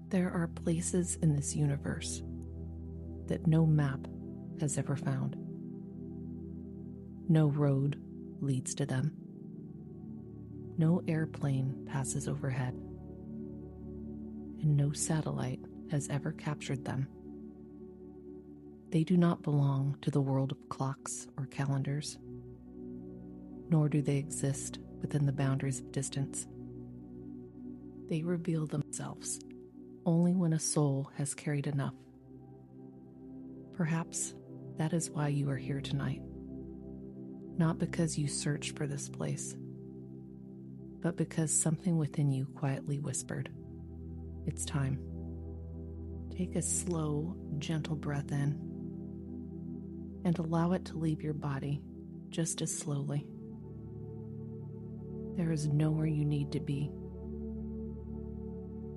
There are places in this universe that no map has ever found. No road leads to them. No airplane passes overhead. And no satellite has ever captured them. They do not belong to the world of clocks or calendars, nor do they exist within the boundaries of distance. They reveal themselves only when a soul has carried enough. Perhaps that is why you are here tonight. Not because you searched for this place, but because something within you quietly whispered, "It's time." Take a slow, gentle breath in and allow it to leave your body just as slowly. There is nowhere you need to be,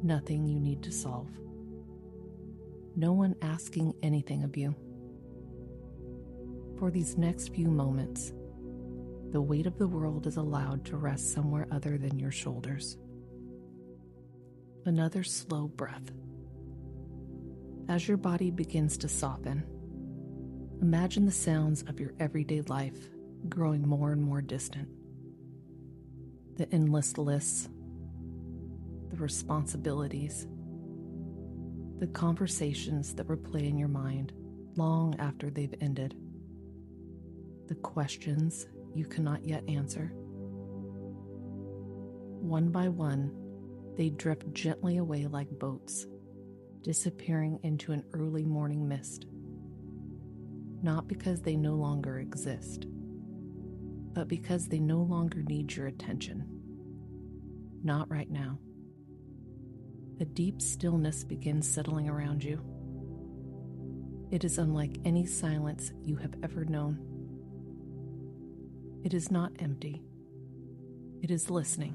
nothing you need to solve, no one asking anything of you. For these next few moments, the weight of the world is allowed to rest somewhere other than your shoulders. Another slow breath. As your body begins to soften, imagine the sounds of your everyday life growing more and more distant. The endless lists, the responsibilities, the conversations that replay in your mind long after they've ended, the questions you cannot yet answer. One by one, they drift gently away like boats, disappearing into an early morning mist. Not because they no longer exist, but because they no longer need your attention. Not right now. A deep stillness begins settling around you. It is unlike any silence you have ever known. It is not empty. It is listening,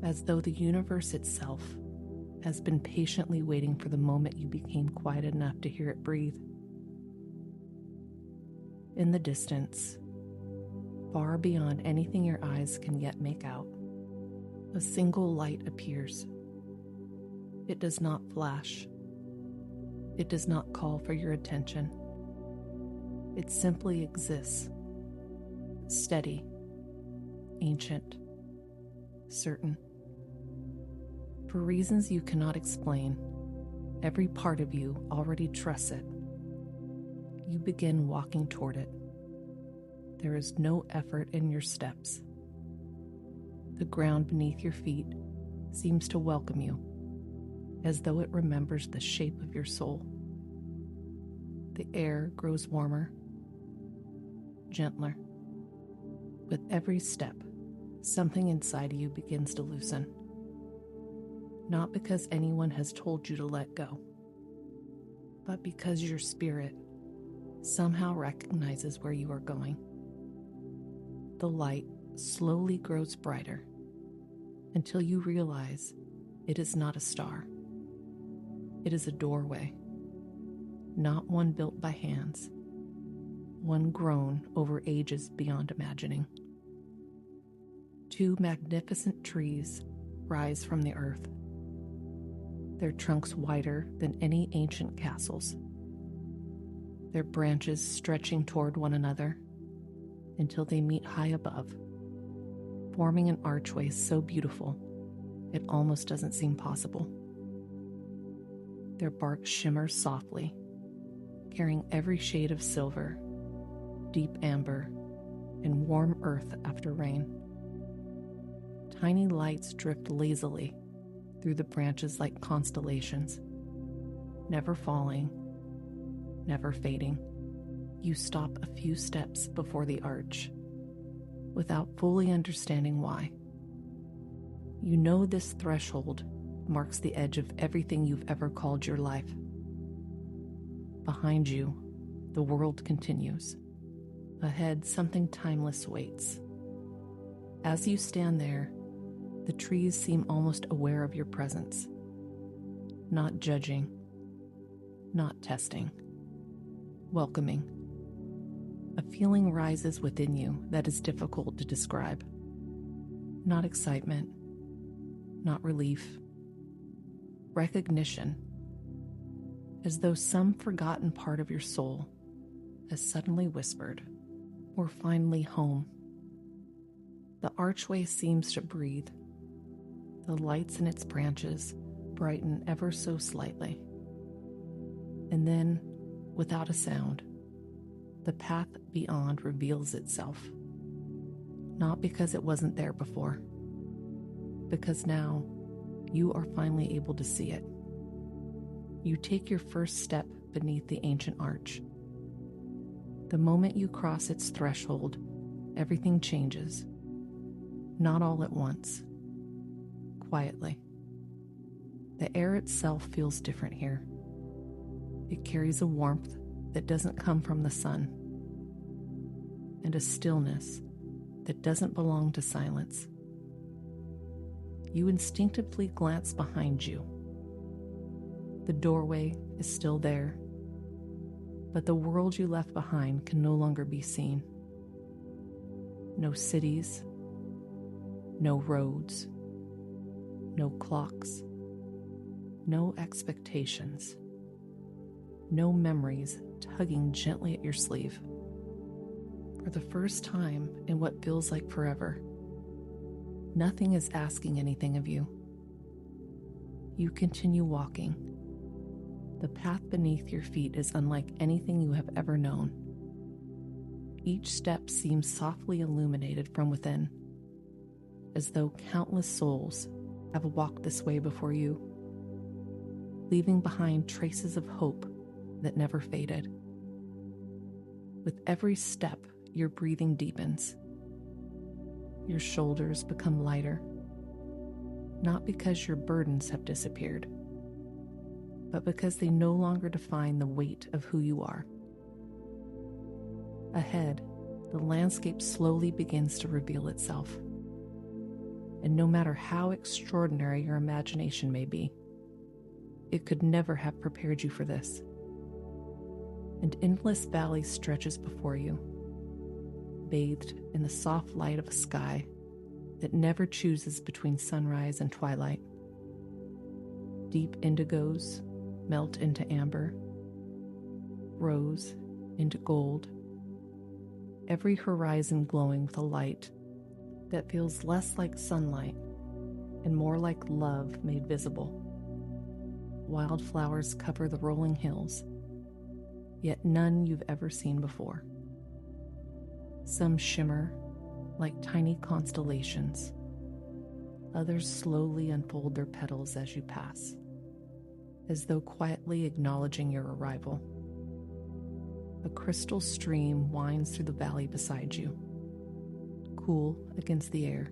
as though the universe itself has been patiently waiting for the moment you became quiet enough to hear it breathe. In the distance, far beyond anything your eyes can yet make out, a single light appears. It does not flash. It does not call for your attention. It simply exists, steady, ancient, certain. For reasons you cannot explain, every part of you already trusts it. You begin walking toward it. There is no effort in your steps. The ground beneath your feet seems to welcome you, as though it remembers the shape of your soul. The air grows warmer, gentler. With every step, something inside you begins to loosen. Not because anyone has told you to let go, but because your spirit somehow recognizes where you are going. The light slowly grows brighter until you realize it is not a star. It is a doorway, not one built by hands, one grown over ages beyond imagining. Two magnificent trees rise from the earth, their trunks wider than any ancient castles, their branches stretching toward one another until they meet high above, forming an archway so beautiful it almost doesn't seem possible. Their bark shimmers softly, carrying every shade of silver, deep amber, and warm earth after rain. Tiny lights drift lazily through the branches like constellations, never falling, never fading. You stop a few steps before the arch, without fully understanding why. You know this threshold marks the edge of everything you've ever called your life. Behind you, the world continues. Ahead, something timeless waits. As you stand there, the trees seem almost aware of your presence, not judging, not testing, welcoming. A feeling rises within you that is difficult to describe. Not excitement, not relief, recognition, as though some forgotten part of your soul has suddenly whispered, "We're finally home." The archway seems to breathe. The lights in its branches brighten ever so slightly. And then, without a sound, the path beyond reveals itself. Not because it wasn't there before, because now you are finally able to see it. You take your first step beneath the ancient arch. The moment you cross its threshold, everything changes. Not all at once. Quietly. The air itself feels different here. It carries a warmth that doesn't come from the sun, and a stillness that doesn't belong to silence. You instinctively glance behind you. The doorway is still there, but the world you left behind can no longer be seen. No cities, no roads, no clocks, no expectations, no memories tugging gently at your sleeve. For the first time in what feels like forever, nothing is asking anything of you. You continue walking. The path beneath your feet is unlike anything you have ever known. Each step seems softly illuminated from within, as though countless souls have walked this way before you, leaving behind traces of hope that never faded. With every step, your breathing deepens. Your shoulders become lighter, not because your burdens have disappeared, but because they no longer define the weight of who you are. Ahead, the landscape slowly begins to reveal itself. And no matter how extraordinary your imagination may be, it could never have prepared you for this. An endless valley stretches before you, bathed in the soft light of a sky that never chooses between sunrise and twilight. Deep indigos melt into amber, rose into gold, every horizon glowing with a light that feels less like sunlight and more like love made visible. Wildflowers cover the rolling hills, yet none you've ever seen before. Some shimmer like tiny constellations. Others slowly unfold their petals as you pass, as though quietly acknowledging your arrival. A crystal stream winds through the valley beside you, cool against the air,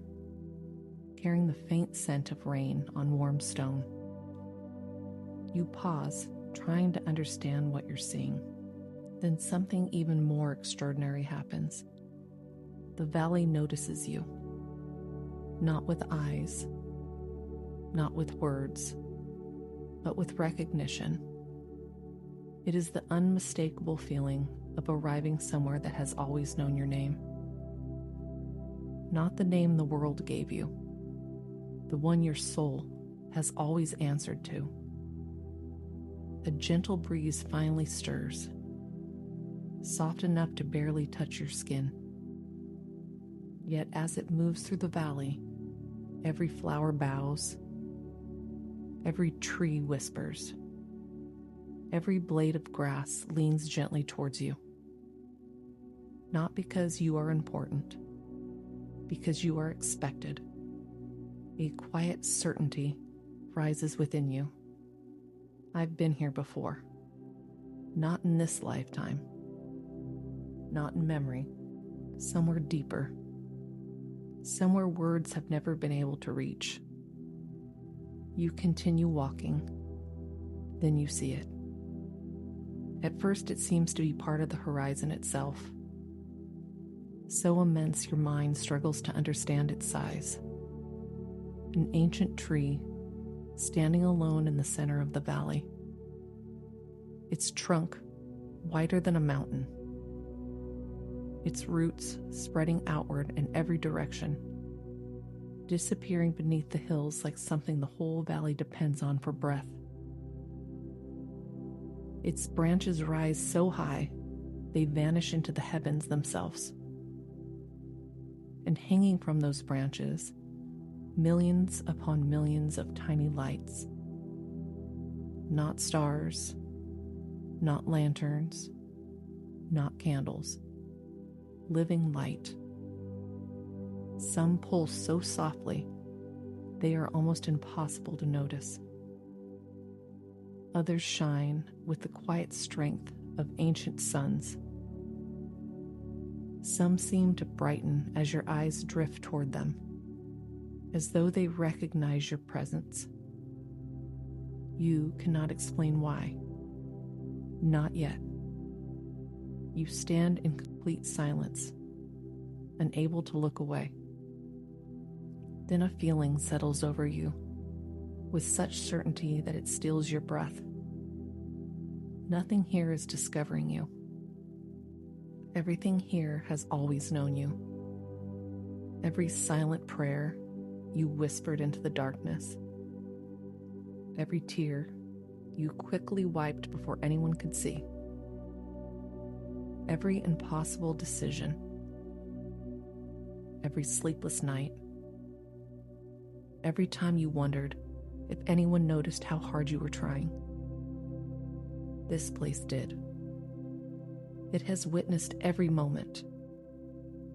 carrying the faint scent of rain on warm stone. You pause, trying to understand what you're seeing. Then something even more extraordinary happens. The valley notices you, not with eyes, not with words, but with recognition. It is the unmistakable feeling of arriving somewhere that has always known your name. Not the name the world gave you, the one your soul has always answered to. A gentle breeze finally stirs, soft enough to barely touch your skin. Yet as it moves through the valley, every flower bows, every tree whispers, every blade of grass leans gently towards you. Not because you are important, because you are expected. A quiet certainty rises within you. I've been here before. Not in this lifetime. Not in memory. Somewhere deeper. Somewhere words have never been able to reach. You continue walking. Then you see it. At first it seems to be part of the horizon itself. So immense your mind struggles to understand its size. An ancient tree standing alone in the center of the valley. Its trunk wider than a mountain. Its roots spreading outward in every direction, disappearing beneath the hills like something the whole valley depends on for breath. Its branches rise so high, they vanish into the heavens themselves. And hanging from those branches, millions upon millions of tiny lights. Not stars, not lanterns, not candles. Living light. Some pulse so softly, they are almost impossible to notice. Others shine with the quiet strength of ancient suns. Some seem to brighten as your eyes drift toward them, as though they recognize your presence. You cannot explain why. Not yet. You stand in complete silence, unable to look away. Then a feeling settles over you, with such certainty that it steals your breath. Nothing here is discovering you. Everything here has always known you. Every silent prayer you whispered into the darkness. Every tear you quickly wiped before anyone could see. Every impossible decision. Every sleepless night. Every time you wondered if anyone noticed how hard you were trying. This place did. It has witnessed every moment,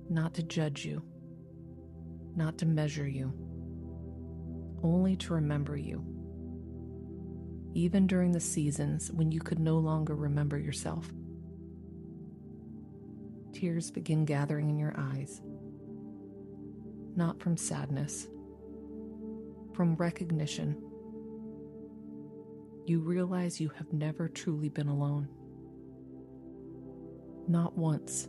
not to judge you, not to measure you, only to remember you, even during the seasons when you could no longer remember yourself. Tears begin gathering in your eyes, not from sadness, from recognition. You realize you have never truly been alone. Not once.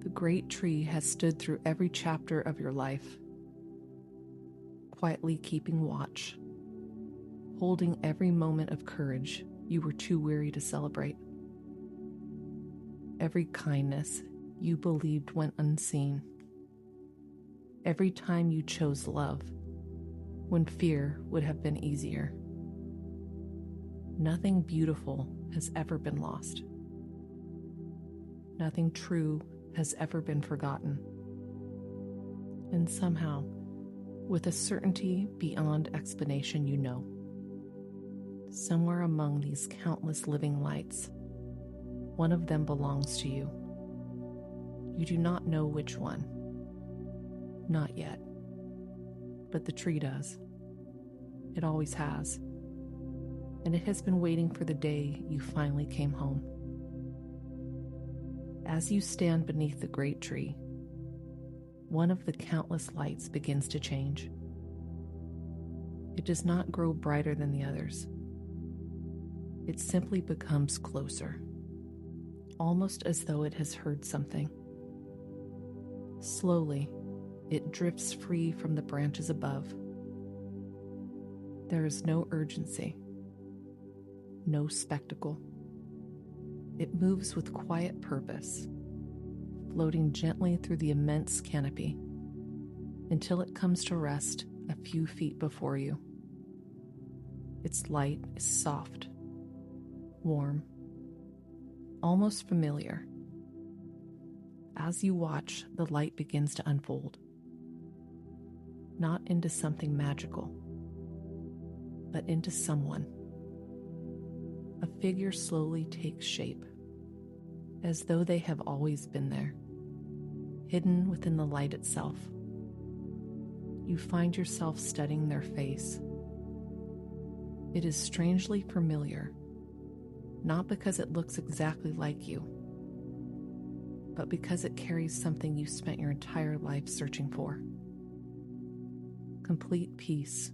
The great tree has stood through every chapter of your life, quietly keeping watch, holding every moment of courage you were too weary to celebrate. Every kindness you believed went unseen. Every time you chose love, when fear would have been easier. Nothing beautiful has ever been lost. Nothing true has ever been forgotten. And somehow, with a certainty beyond explanation, you know, somewhere among these countless living lights, one of them belongs to you. You do not know which one. Not yet. But the tree does. It always has. And it has been waiting for the day you finally came home. As you stand beneath the great tree, one of the countless lights begins to change. It does not grow brighter than the others. It simply becomes closer, almost as though it has heard something. Slowly, it drifts free from the branches above. There is no urgency, no spectacle. It moves with quiet purpose, floating gently through the immense canopy until it comes to rest a few feet before you. Its light is soft, warm, almost familiar. As you watch, the light begins to unfold, not into something magical, but into someone. A figure slowly takes shape, as though they have always been there, hidden within the light itself. You find yourself studying their face. It is strangely familiar, not because it looks exactly like you, but because it carries something you spent your entire life searching for. Complete peace.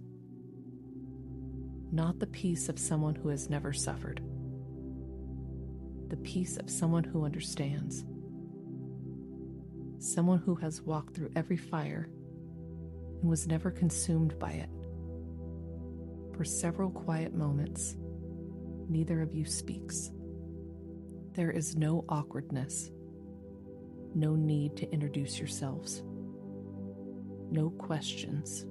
Not the peace of someone who has never suffered. The peace of someone who understands. Someone who has walked through every fire and was never consumed by it. For several quiet moments, neither of you speaks. There is no awkwardness, no need to introduce yourselves. No questions.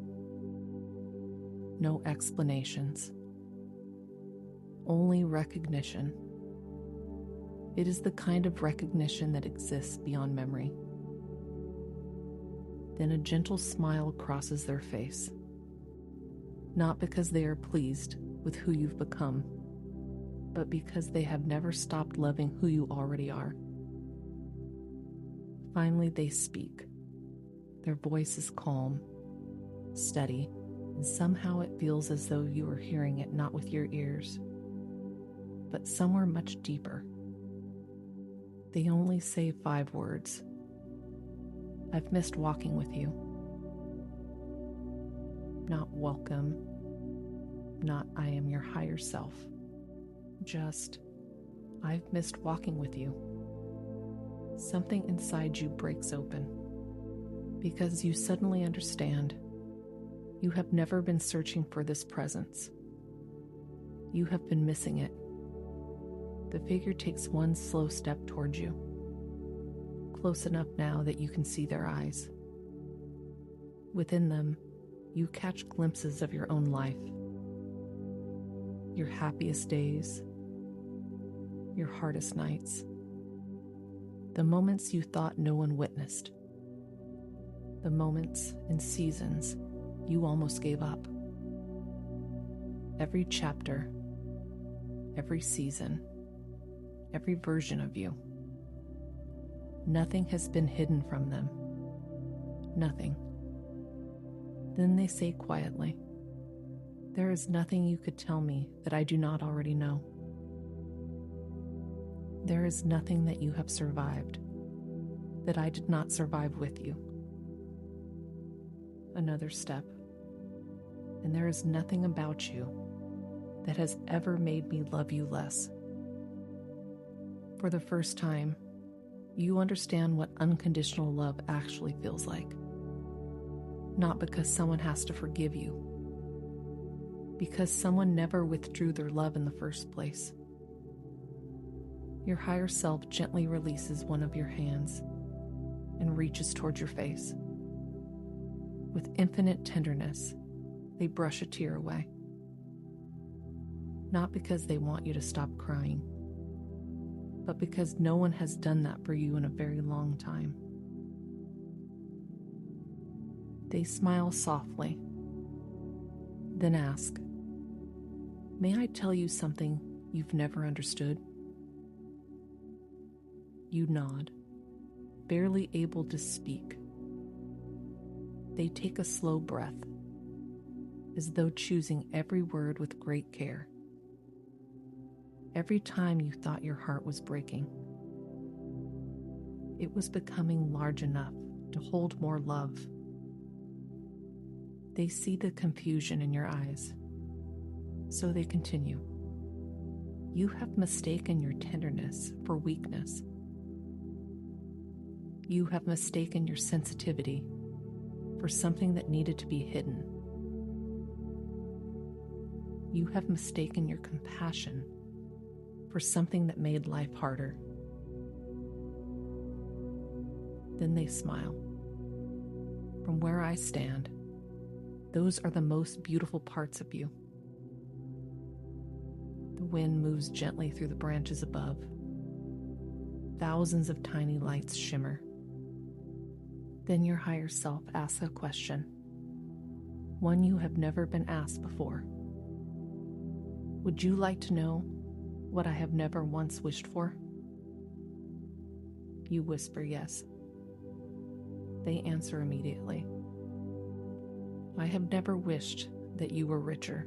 No explanations. Only recognition. It is the kind of recognition that exists beyond memory. Then a gentle smile crosses their face, not because they are pleased with who you've become, but because they have never stopped loving who you already are. Finally, they speak. Their voice is calm, steady, and somehow it feels as though you are hearing it not with your ears, but somewhere much deeper. They only say 5 words. I've missed walking with you. Not welcome, not I am your higher self. Just, I've missed walking with you. Something inside you breaks open because you suddenly understand you have never been searching for this presence. You have been missing it. The figure takes one slow step towards you, close enough now that you can see their eyes. Within them, you catch glimpses of your own life, your happiest days, your hardest nights, the moments you thought no one witnessed, the moments and seasons you almost gave up. Every chapter, every season, every version of you. Nothing has been hidden from them. Nothing. Then they say quietly, there is nothing you could tell me that I do not already know. There is nothing that you have survived that I did not survive with you. Another step, and there is nothing about you that has ever made me love you less. For the first time, you understand what unconditional love actually feels like. Not because someone has to forgive you, because someone never withdrew their love in the first place. Your higher self gently releases one of your hands and reaches towards your face. With infinite tenderness, they brush a tear away. Not because they want you to stop crying, but because no one has done that for you in a very long time. They smile softly, then ask, may I tell you something you've never understood? You nod, barely able to speak. They take a slow breath, as though choosing every word with great care. Every time you thought your heart was breaking, it was becoming large enough to hold more love. They see the confusion in your eyes, so they continue. You have mistaken your tenderness for weakness. You have mistaken your sensitivity for something that needed to be hidden. You have mistaken your compassion for something that made life harder. Then they smile. From where I stand, those are the most beautiful parts of you. The wind moves gently through the branches above. Thousands of tiny lights shimmer. Then your higher self asks a question, one you have never been asked before. Would you like to know what I have never once wished for? You whisper yes. They answer immediately. I have never wished that you were richer.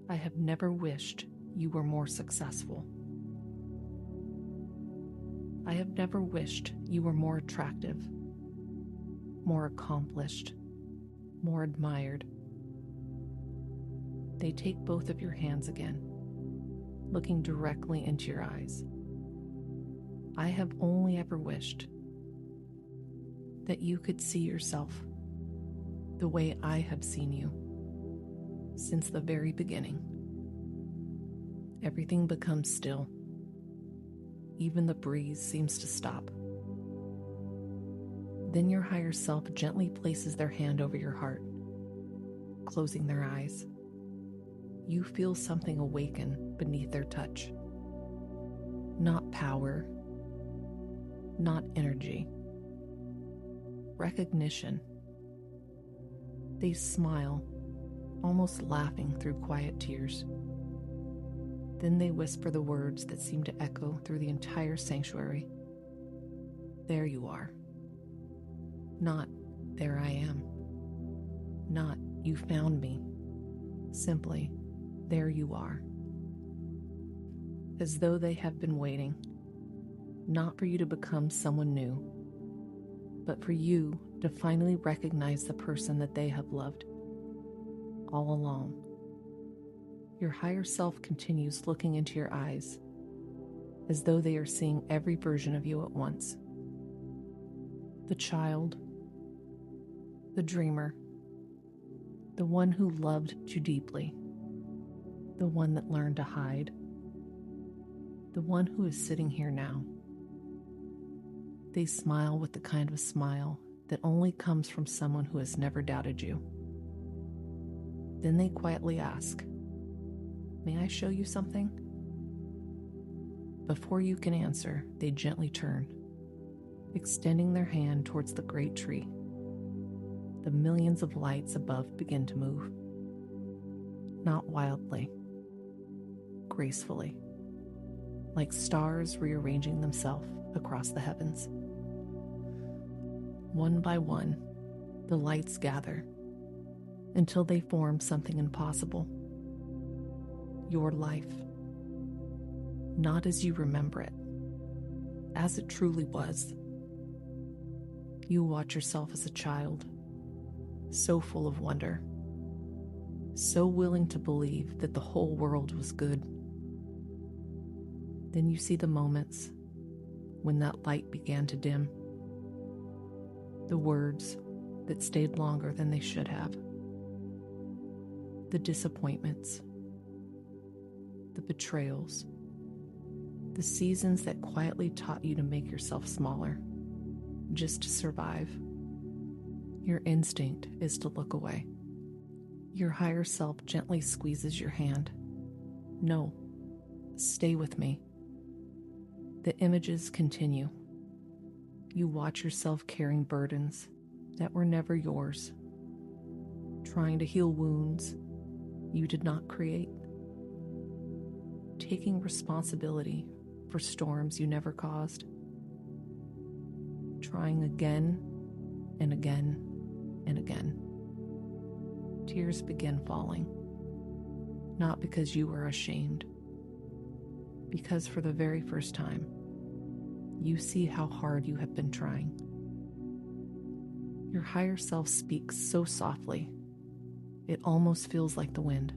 I have never wished you were more successful. I have never wished you were more attractive, more accomplished, more admired. They take both of your hands again, looking directly into your eyes. I have only ever wished that you could see yourself the way I have seen you since the very beginning. Everything becomes still. Even the breeze seems to stop. Then your higher self gently places their hand over your heart, closing their eyes. You feel something awaken beneath their touch. Not power, not energy. Recognition. They smile, almost laughing through quiet tears. Then they whisper the words that seem to echo through the entire sanctuary. There you are. Not, there I am. Not, you found me. Simply, there you are. As though they have been waiting, not for you to become someone new, but for you to finally recognize the person that they have loved all along. Your higher self continues looking into your eyes, as though they are seeing every version of you at once. The child, the dreamer, the one who loved you deeply, the one that learned to hide, the one who is sitting here now. They smile with the kind of smile that only comes from someone who has never doubted you. Then they quietly ask, "May I show you something?" Before you can answer, they gently turn, extending their hand towards the great tree. The millions of lights above begin to move. Not wildly, gracefully, like stars rearranging themselves across the heavens. One by one, the lights gather until they form something impossible. Your life. Not as you remember it, as it truly was. You watch yourself as a child, so full of wonder, so willing to believe that the whole world was good. Then you see the moments when that light began to dim, the words that stayed longer than they should have, the disappointments, the betrayals, the seasons that quietly taught you to make yourself smaller, just to survive. Your instinct is to look away. Your higher self gently squeezes your hand. No, stay with me. The images continue. You watch yourself carrying burdens that were never yours, trying to heal wounds you did not create, taking responsibility for storms you never caused, trying again and again and again. Tears begin falling, not because you are ashamed, because for the very first time, you see how hard you have been trying. Your higher self speaks so softly, it almost feels like the wind.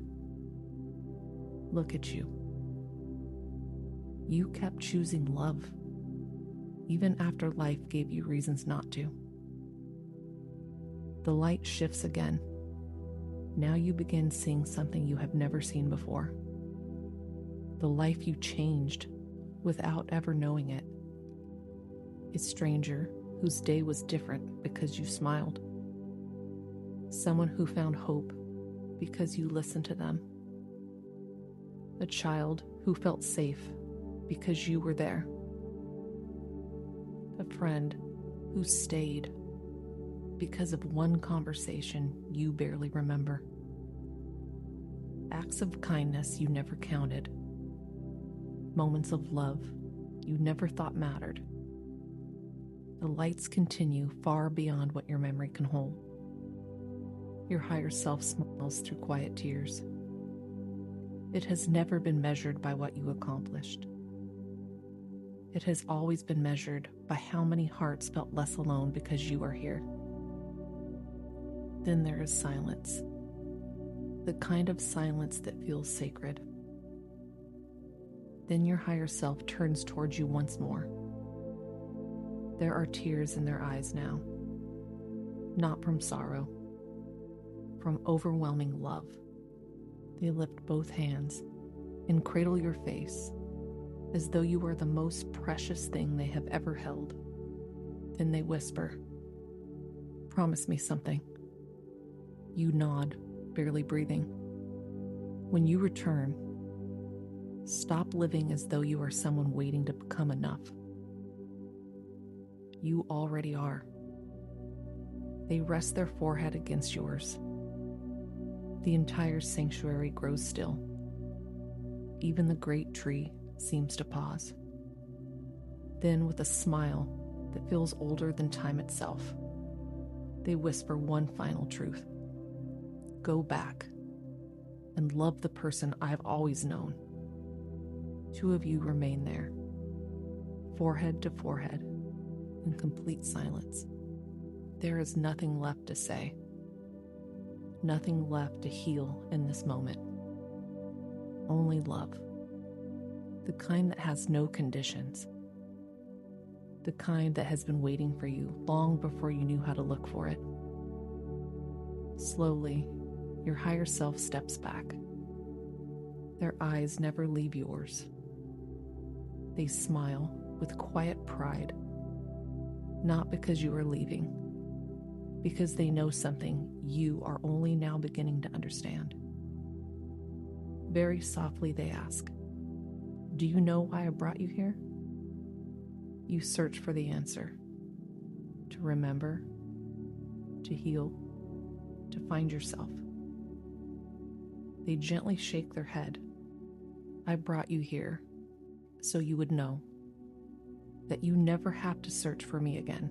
Look at you. You kept choosing love, even after life gave you reasons not to. The light shifts again. Now you begin seeing something you have never seen before. The life you changed without ever knowing it. A stranger whose day was different because you smiled. Someone who found hope because you listened to them. A child who felt safe because you were there. A friend who stayed because of one conversation you barely remember. Acts of kindness you never counted. Moments of love you never thought mattered. The lights continue far beyond what your memory can hold. Your higher self smiles through quiet tears. It has never been measured by what you accomplished. It has always been measured by how many hearts felt less alone because you are here. Then there is silence, the kind of silence that feels sacred. Then your higher self turns towards you once more. There are tears in their eyes now, not from sorrow, from overwhelming love. They lift both hands and cradle your face as though you are the most precious thing they have ever held. Then they whisper, Promise me something. You nod, barely breathing. When you return, stop living as though you are someone waiting to become enough. You already are. They rest their forehead against yours. The entire sanctuary grows still. Even the great tree seems to pause. Then, with a smile that feels older than time itself, they whisper one final truth. Go back and love the person I've always known. Two of you remain there, forehead to forehead, in complete silence. There is nothing left to say, nothing left to heal in this moment. Only love, the kind that has no conditions, the kind that has been waiting for you long before you knew how to look for it. Slowly, your higher self steps back. Their eyes never leave yours. They smile with quiet pride, not because you are leaving, because they know something you are only now beginning to understand. Very softly they ask, do you know why I brought you here? You search for the answer. To remember, to heal, to find yourself. They gently shake their head. I brought you here so you would know that you never have to search for me again.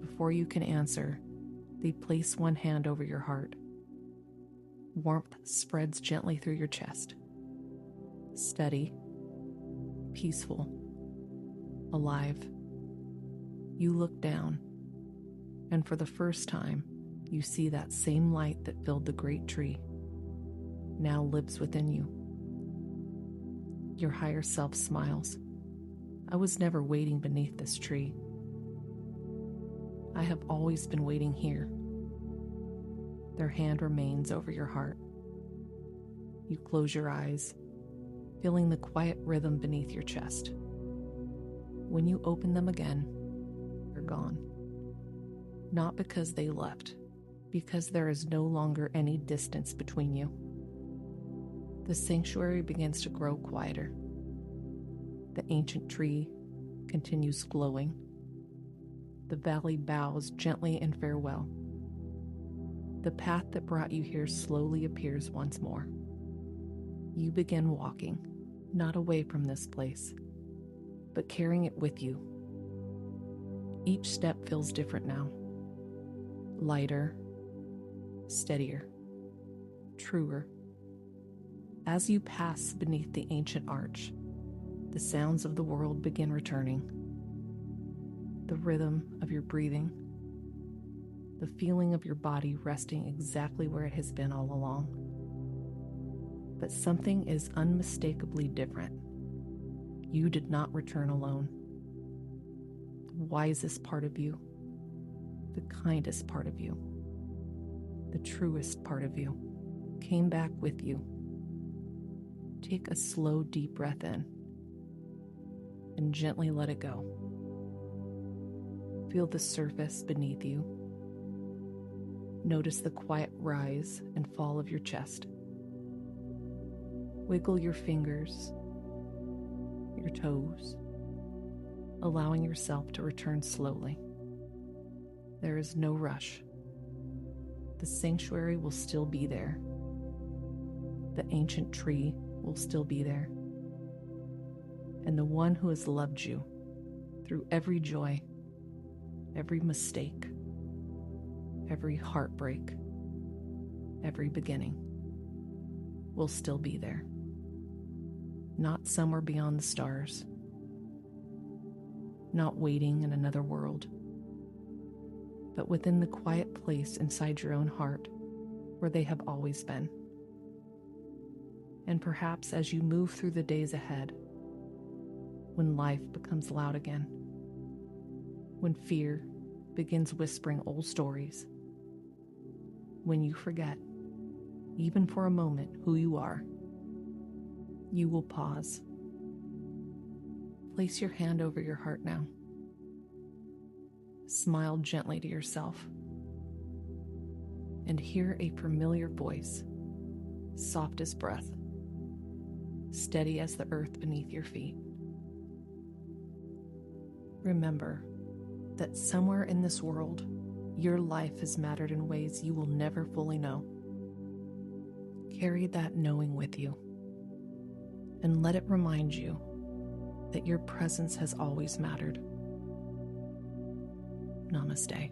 Before you can answer, they place one hand over your heart. Warmth spreads gently through your chest. Steady, peaceful, alive. You look down, and for the first time, you see that same light that filled the great tree now lives within you. Your higher self smiles. I was never waiting beneath this tree. I have always been waiting here. Their hand remains over your heart. You close your eyes, feeling the quiet rhythm beneath your chest. When you open them again, they're gone. Not because they left, because there is no longer any distance between you. The sanctuary begins to grow quieter. The ancient tree continues glowing. The valley bows gently in farewell. The path that brought you here slowly appears once more. You begin walking, not away from this place, but carrying it with you. Each step feels different now. Lighter, steadier, truer. As you pass beneath the ancient arch, the sounds of the world begin returning. The rhythm of your breathing, the feeling of your body resting exactly where it has been all along. But something is unmistakably different. You did not return alone. The wisest part of you, the kindest part of you, the truest part of you came back with you. Take a slow, deep breath in and gently let it go. Feel the surface beneath you. Notice the quiet rise and fall of your chest. Wiggle your fingers, your toes, allowing yourself to return slowly. There is no rush. The sanctuary will still be there. The ancient tree will still be there. And the one who has loved you through every joy, every mistake, every heartbreak, every beginning, will still be there. Not somewhere beyond the stars, not waiting in another world, but within the quiet place inside your own heart where they have always been. And perhaps as you move through the days ahead, when life becomes loud again, when fear begins whispering old stories, when you forget, even for a moment, who you are, you will pause. Place your hand over your heart now. Smile gently to yourself and hear a familiar voice, soft as breath, steady as the earth beneath your feet. Remember that somewhere in this world, your life has mattered in ways you will never fully know. Carry that knowing with you and let it remind you that your presence has always mattered. Namaste.